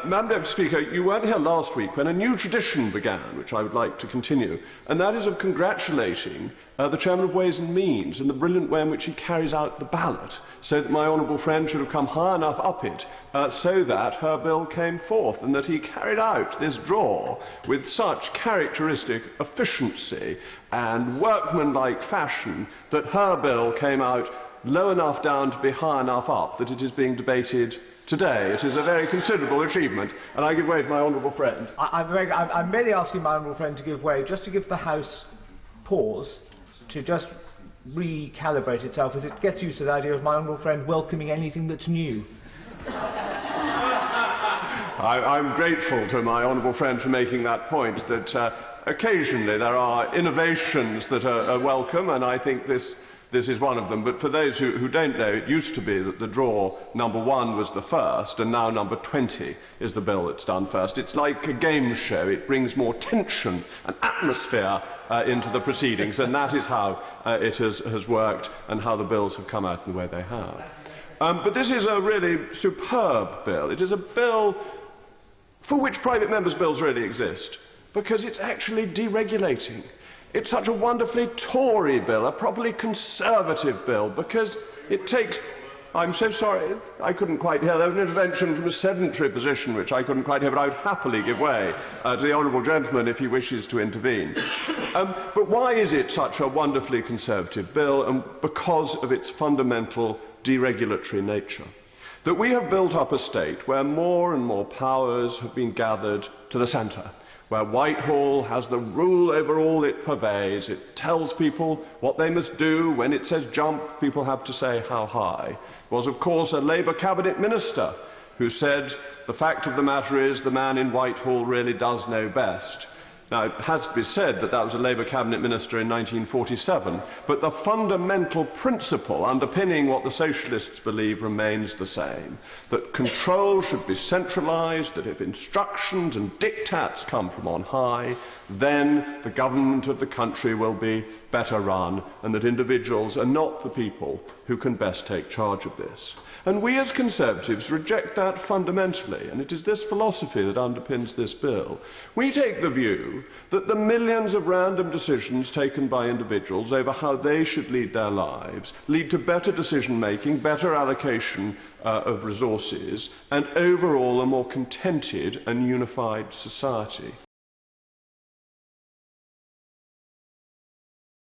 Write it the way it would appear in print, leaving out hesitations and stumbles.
Madam Deputy Speaker, you weren't here last week when a new tradition began, which I would like to continue, and that is of congratulating the Chairman of Ways and Means and the brilliant way in which he carries out the ballot, so that my honourable friend should have come high enough up it so that her bill came forth, and that he carried out this draw with such characteristic efficiency and workmanlike fashion that her bill came out low enough down to be high enough up that it is being debated today. It is a very considerable achievement, and I give way to my honourable friend. I'm merely asking my honourable friend to give way, just to give the House pause to just recalibrate itself as it gets used to the idea of my honourable friend welcoming anything that's new. I'm grateful to my honourable friend for making that point, that occasionally there are innovations that are welcome, and I think this is one of them. But for those who don't know, it used to be that the draw number 1 was the first, and now number 20 is the bill that's done first. It's like a game show. It brings more tension and atmosphere into the proceedings, and that is how it has worked and how the bills have come out in the way they have. But this is a really superb bill. It is a bill for which private members' bills really exist, because it's actually deregulating. It's such a wonderfully Tory bill, a properly Conservative bill, because it takes... I'm so sorry, I couldn't quite hear. There was an intervention from a sedentary position which I couldn't quite hear, but I would happily give way to the honourable gentleman if he wishes to intervene. But why is it such a wonderfully Conservative bill? And because of its fundamental deregulatory nature. That we have built up a state where more and more powers have been gathered to the centre, where Whitehall has the rule over all it purveys. It tells people what they must do. When it says jump, people have to say how high. It was, of course, a Labour cabinet minister who said, the fact of the matter is the man in Whitehall really does know best. Now, it has to be said that that was a Labour cabinet minister in 1947, but the fundamental principle underpinning what the Socialists believe remains the same, that control should be centralised, that if instructions and diktats come from on high, then the government of the country will be better run, and that individuals are not the people who can best take charge of this. And we as Conservatives reject that fundamentally, and it is this philosophy that underpins this bill. We take the view that the millions of random decisions taken by individuals over how they should lead their lives lead to better decision-making, better allocation of resources, and overall a more contented and unified society.